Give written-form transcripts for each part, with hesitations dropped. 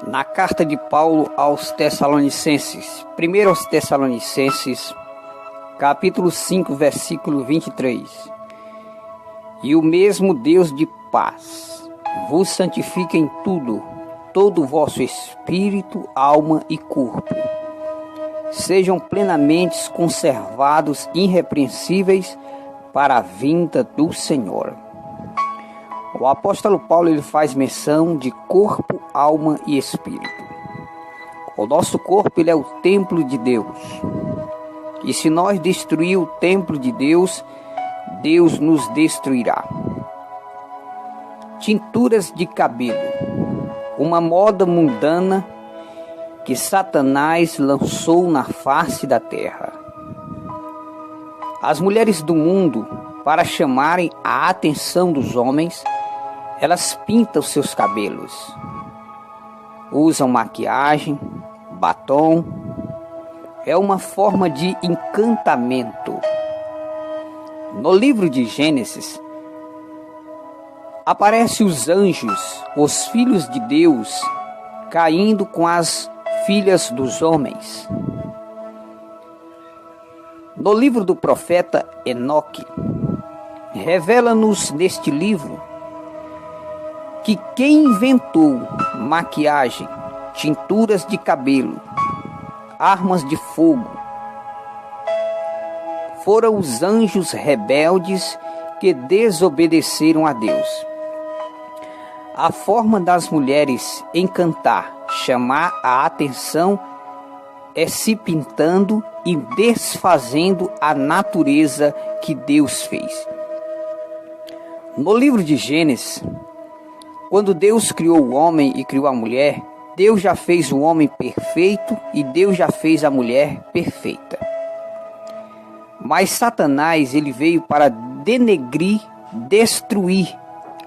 Na carta de Paulo aos Tessalonicenses, 1 aos Tessalonicenses, capítulo 5, versículo 23. E o mesmo Deus de paz vos santifique em tudo, todo o vosso espírito, alma e corpo, sejam plenamente conservados irrepreensíveis para a vinda do Senhor. O apóstolo Paulo ele faz menção de corpo, alma e espírito. O nosso corpo ele é o templo de Deus. E se nós destruir o templo de Deus, Deus nos destruirá. Tinturas de cabelo, uma moda mundana que Satanás lançou na face da terra. As mulheres do mundo, para chamarem a atenção dos homens, elas pintam seus cabelos, usam maquiagem, batom. É uma forma de encantamento. No livro de Gênesis, aparecem os anjos, os filhos de Deus, caindo com as filhas dos homens. No livro do profeta Enoque, revela-nos neste livro que quem inventou maquiagem, tinturas de cabelo, armas de fogo, foram os anjos rebeldes que desobedeceram a Deus. A forma das mulheres encantar, chamar a atenção, é se pintando e desfazendo a natureza que Deus fez. No livro de Gênesis, quando Deus criou o homem e criou a mulher, Deus já fez o homem perfeito e Deus já fez a mulher perfeita. Mas Satanás ele veio para denegrir, destruir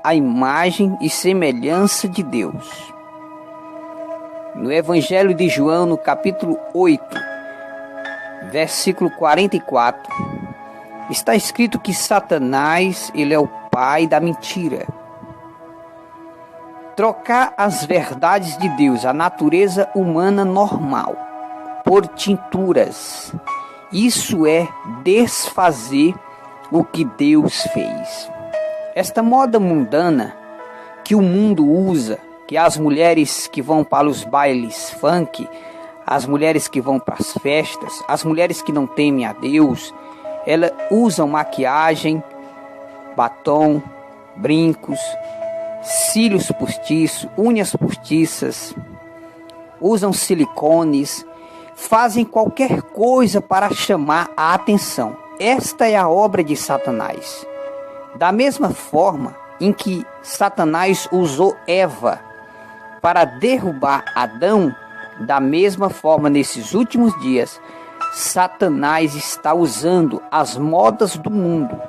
a imagem e semelhança de Deus. No Evangelho de João, no capítulo 8, versículo 44, está escrito que Satanás ele é o pai da mentira. Trocar as verdades de Deus, a natureza humana normal, por tinturas, isso é desfazer o que Deus fez. Esta moda mundana que o mundo usa, que as mulheres que vão para os bailes funk, as mulheres que vão para as festas, as mulheres que não temem a Deus, elas usam maquiagem, batom, brincos, cílios postiços, unhas postiças, usam silicones, fazem qualquer coisa para chamar a atenção. Esta é a obra de Satanás. Da mesma forma em que Satanás usou Eva para derrubar Adão, da mesma forma nesses últimos dias, Satanás está usando as modas do mundo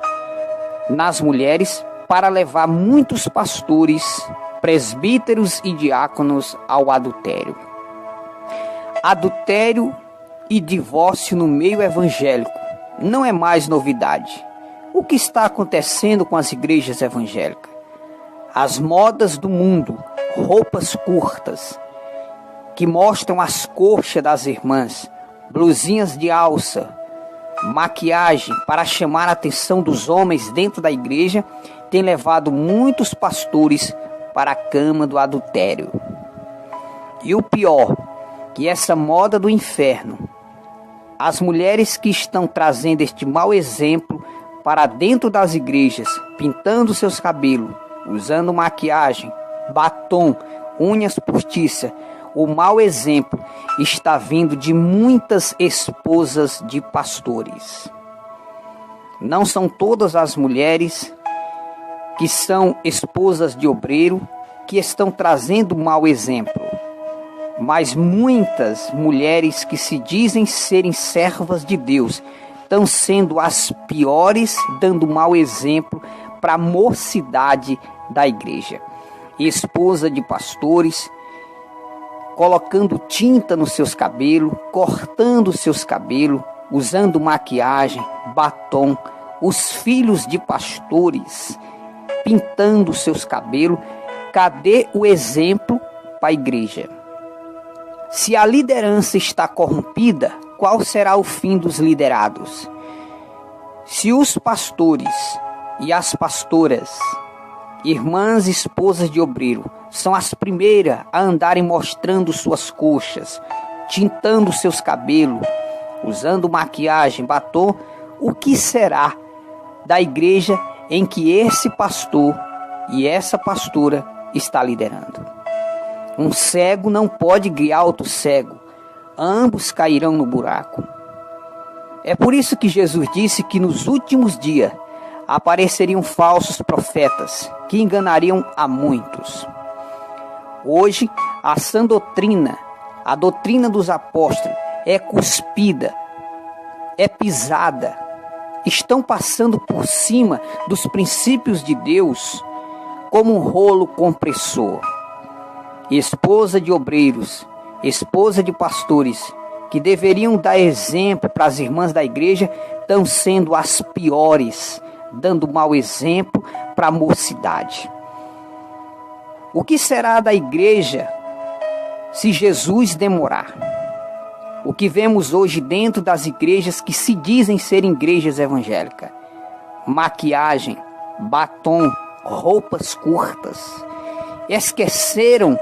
nas mulheres para levar muitos pastores, presbíteros e diáconos ao adultério. Adultério e divórcio no meio evangélico não é mais novidade. O que está acontecendo com as igrejas evangélicas? As modas do mundo, roupas curtas, que mostram as coxas das irmãs, blusinhas de alça, maquiagem para chamar a atenção dos homens dentro da igreja, tem levado muitos pastores para a cama do adultério. E o pior, que essa moda do inferno, as mulheres que estão trazendo este mau exemplo para dentro das igrejas, pintando seus cabelos, usando maquiagem, batom, unhas postiças, o mau exemplo está vindo de muitas esposas de pastores. Não são todas as mulheres que são esposas de obreiro que estão trazendo mau exemplo, mas muitas mulheres que se dizem serem servas de Deus estão sendo as piores, dando mau exemplo para a mocidade da igreja. Esposa de pastores, colocando tinta nos seus cabelos, cortando seus cabelos, usando maquiagem, batom. Os filhos de pastores pintando seus cabelos. Cadê o exemplo para a igreja? Se a liderança está corrompida, qual será o fim dos liderados? Se os pastores e as pastoras, irmãs e esposas de obreiro, são as primeiras a andarem mostrando suas coxas, tintando seus cabelos, usando maquiagem, batom, o que será da igreja em que esse pastor e essa pastora está liderando? Um cego não pode guiar outro cego, ambos cairão no buraco. É por isso que Jesus disse que nos últimos dias apareceriam falsos profetas que enganariam a muitos. Hoje, a sã doutrina, a doutrina dos apóstolos, é cuspida, é pisada, estão passando por cima dos princípios de Deus como um rolo compressor. Esposa de obreiros, esposa de pastores, que deveriam dar exemplo para as irmãs da igreja, estão sendo as piores, dando mau exemplo para a mocidade. O que será da igreja se Jesus demorar? O que vemos hoje dentro das igrejas que se dizem ser igrejas evangélicas: maquiagem, batom, roupas curtas. Esqueceram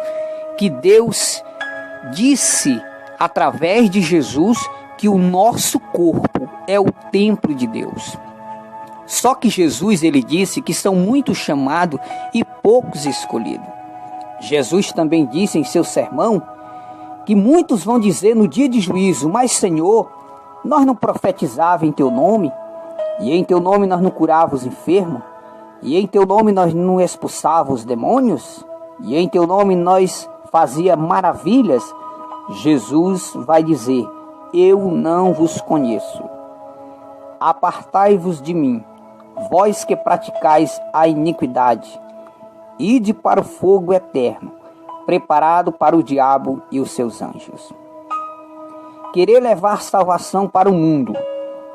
que Deus disse através de Jesus que o nosso corpo é o templo de Deus. Só que Jesus, ele disse que são muitos chamados e poucos escolhidos. Jesus também disse em seu sermão que muitos vão dizer no dia de juízo: mas Senhor, nós não profetizava em teu nome, e em teu nome nós não curava os enfermos, e em teu nome nós não expulsava os demônios, e em teu nome nós fazia maravilhas. Jesus vai dizer: eu não vos conheço. Apartai-vos de mim, vós que praticais a iniquidade. Ide para o fogo eterno, preparado para o diabo e os seus anjos. Querer levar salvação para o mundo,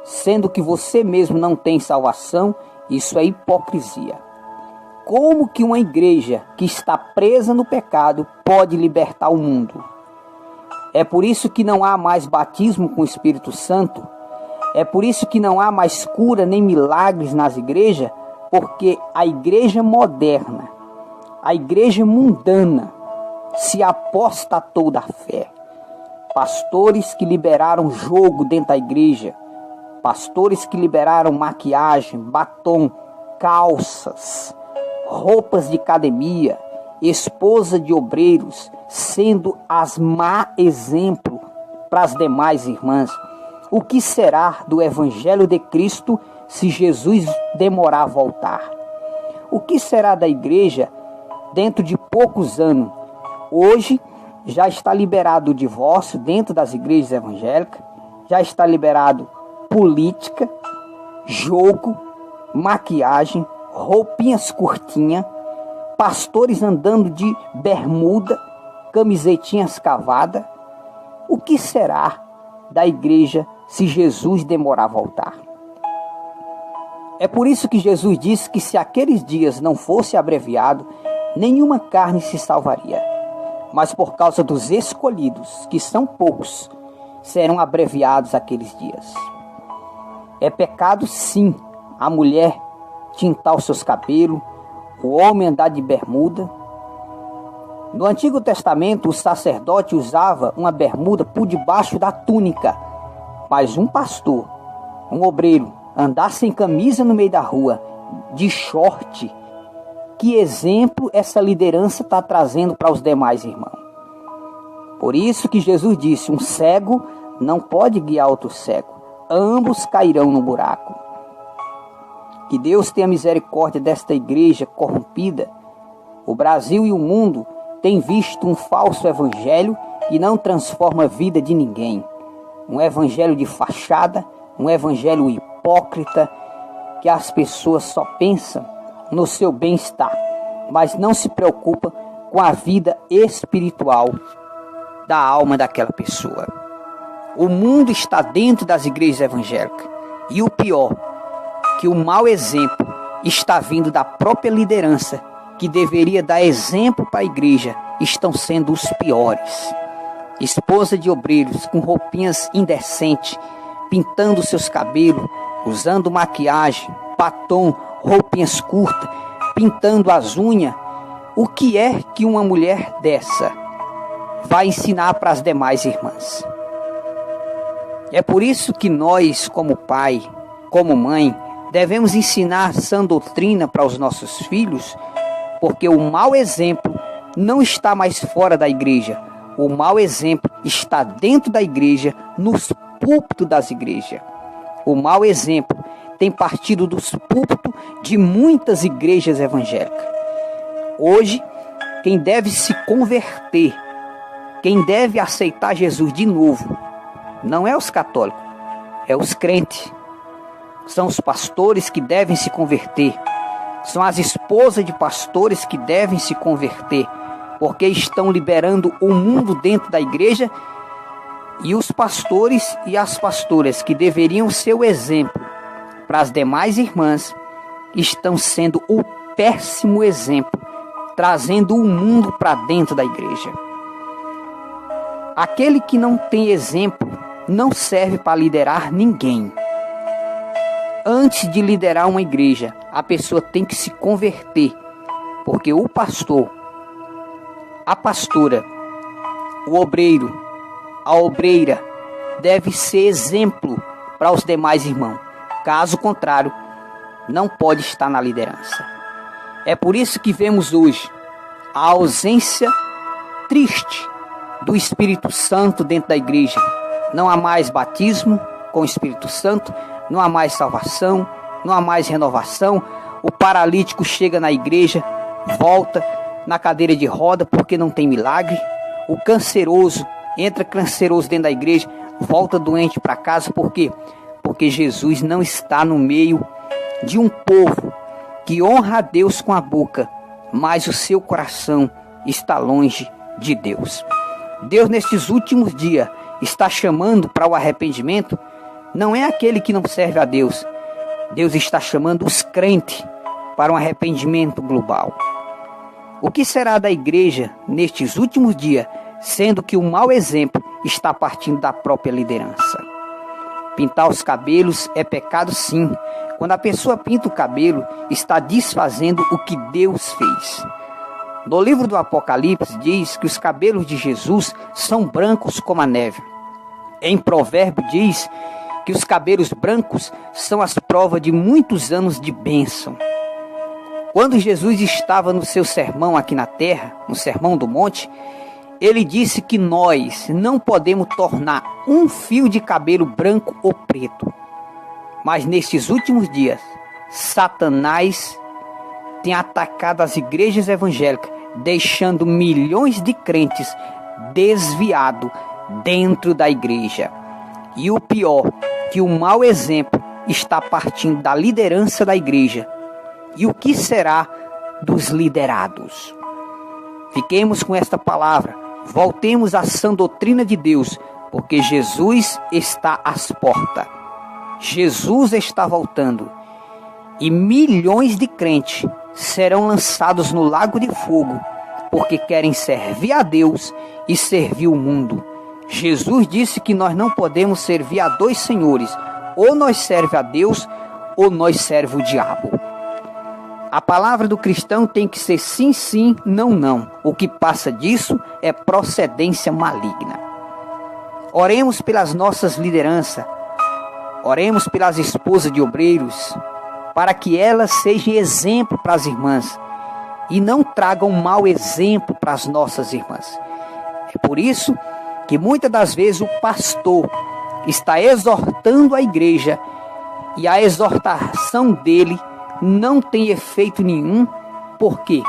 sendo que você mesmo não tem salvação, isso é hipocrisia. Como que uma igreja que está presa no pecado pode libertar o mundo? É por isso que não há mais batismo com o Espírito Santo. É por isso que não há mais cura nem milagres nas igrejas, porque a igreja moderna, a igreja mundana, se apostatou da fé. Pastores que liberaram jogo dentro da igreja, pastores que liberaram maquiagem, batom, calças, roupas de academia, esposa de obreiros, sendo as má exemplo para as demais irmãs. O que será do Evangelho de Cristo se Jesus demorar a voltar? O que será da igreja dentro de poucos anos? Hoje já está liberado o divórcio dentro das igrejas evangélicas, já está liberado política, jogo, maquiagem, roupinhas curtinhas, pastores andando de bermuda, camisetinhas cavadas. O que será da igreja se Jesus demorar a voltar? É por isso que Jesus disse que se aqueles dias não fosse abreviado, nenhuma carne se salvaria. Mas por causa dos escolhidos, que são poucos, serão abreviados aqueles dias. É pecado, sim, a mulher tintar os seus cabelos, o homem andar de bermuda. No Antigo Testamento, o sacerdote usava uma bermuda por debaixo da túnica. Mas um pastor, um obreiro, andar sem camisa no meio da rua, de short, que exemplo essa liderança está trazendo para os demais irmãos? Por isso que Jesus disse: um cego não pode guiar outro cego, ambos cairão no buraco. Que Deus tenha misericórdia desta igreja corrompida. O Brasil e o mundo têm visto um falso evangelho que não transforma a vida de ninguém. Um evangelho de fachada, um evangelho hipócrita, que as pessoas só pensam no seu bem-estar, mas não se preocupa com a vida espiritual da alma daquela pessoa. O mundo está dentro das igrejas evangélicas, e o pior, que o mau exemplo está vindo da própria liderança, que deveria dar exemplo para a igreja, estão sendo os piores. esposa de obreiros com roupinhas indecentes, pintando seus cabelos, usando maquiagem, batom, roupinhas curtas, pintando as unhas. O que é que uma mulher dessa vai ensinar para as demais irmãs? É por isso que nós, como pai, como mãe, devemos ensinar sã doutrina para os nossos filhos, porque o mau exemplo não está mais fora da igreja. O mau exemplo está dentro da igreja, nos púlpitos das igrejas. O mau exemplo tem partido dos púlpitos de muitas igrejas evangélicas. Hoje, quem deve se converter, quem deve aceitar Jesus de novo, não é os católicos, é os crentes. São os pastores que devem se converter. São as esposas de pastores que devem se converter, porque estão liberando o mundo dentro da igreja. E os pastores e as pastoras que deveriam ser o exemplo para as demais irmãs, estão sendo o péssimo exemplo, trazendo o mundo para dentro da igreja. Aquele que não tem exemplo não serve para liderar ninguém. Antes de liderar uma igreja, a pessoa tem que se converter, porque o pastor, a pastora, o obreiro, a obreira deve ser exemplo para os demais irmãos. Caso contrário, não pode estar na liderança. É por isso que vemos hoje a ausência triste do Espírito Santo dentro da igreja. Não há mais batismo com o Espírito Santo, não há mais salvação, não há mais renovação. O paralítico chega na igreja, volta na cadeira de roda porque não tem milagre. O canceroso entra canceroso dentro da igreja, volta doente para casa. Por quê? Porque Jesus não está no meio de um povo que honra a Deus com a boca, mas o seu coração está longe de Deus. Deus, nestes últimos dias, está chamando para o arrependimento. Não é aquele que não serve a Deus. Deus está chamando os crentes para um arrependimento global. O que será da igreja nestes últimos dias, sendo que o mau exemplo está partindo da própria liderança? Pintar os cabelos é pecado, sim. Quando a pessoa pinta o cabelo, está desfazendo o que Deus fez. No livro do Apocalipse diz que os cabelos de Jesus são brancos como a neve. Em Provérbio diz que os cabelos brancos são as provas de muitos anos de bênção. Quando Jesus estava no seu sermão aqui na terra, no Sermão do Monte, ele disse que nós não podemos tornar um fio de cabelo branco ou preto. Mas nestes últimos dias, Satanás tem atacado as igrejas evangélicas, deixando milhões de crentes desviados dentro da igreja. E o pior, que o mau exemplo está partindo da liderança da igreja. E o que será dos liderados? Fiquemos com esta palavra. Voltemos à sã doutrina de Deus, porque Jesus está às portas. Jesus está voltando. E milhões de crentes serão lançados no lago de fogo, porque querem servir a Deus e servir o mundo. Jesus disse que nós não podemos servir a dois senhores. Ou nós servemos a Deus, ou nós servemos o diabo. A palavra do cristão tem que ser sim, sim, não, não. O que passa disso é procedência maligna. Oremos pelas nossas lideranças. Oremos pelas esposas de obreiros, para que elas sejam exemplo para as irmãs e não tragam mau exemplo para as nossas irmãs. É por isso que muitas das vezes o pastor está exortando a igreja e a exortação dele não tem efeito nenhum. Por quê?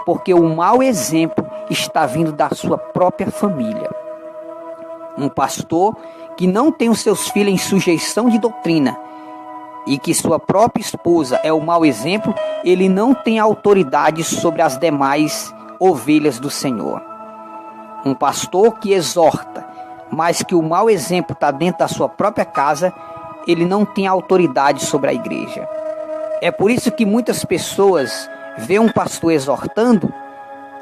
Porque o mau exemplo está vindo da sua própria família. Um pastor que não tem os seus filhos em sujeição de doutrina e que sua própria esposa é o mau exemplo, ele não tem autoridade sobre as demais ovelhas do Senhor. Um pastor que exorta, mas que o mau exemplo está dentro da sua própria casa, ele não tem autoridade sobre a igreja. É por isso que muitas pessoas veem um pastor exortando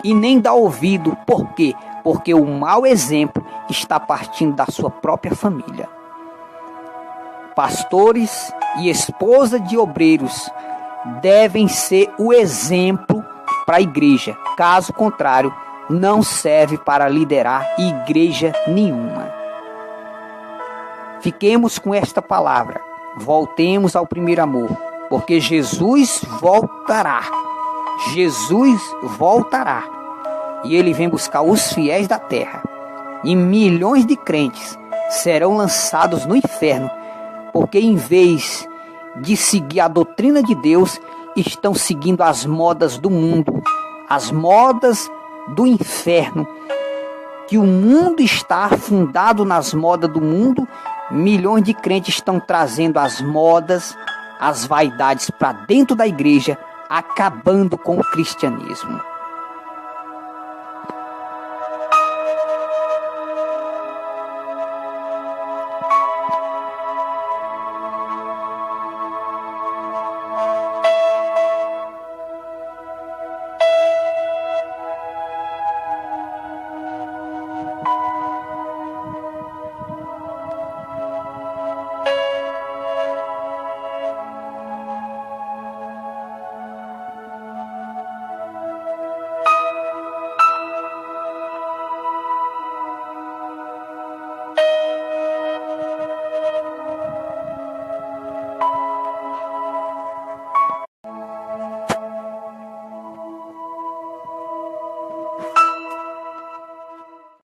e nem dá ouvido. Por quê? Porque o mau exemplo está partindo da sua própria família. Pastores e esposa de obreiros devem ser o exemplo para a igreja. Caso contrário, não serve para liderar igreja nenhuma. Fiquemos com esta palavra. Voltemos ao primeiro amor, porque Jesus voltará. Jesus voltará. E ele vem buscar os fiéis da terra. E milhões de crentes serão lançados no inferno, porque em vez de seguir a doutrina de Deus, estão seguindo as modas do mundo, as modas do inferno. Que o mundo está afundado nas modas do mundo. Milhões de crentes estão trazendo as modas, as vaidades para dentro da igreja, acabando com o cristianismo.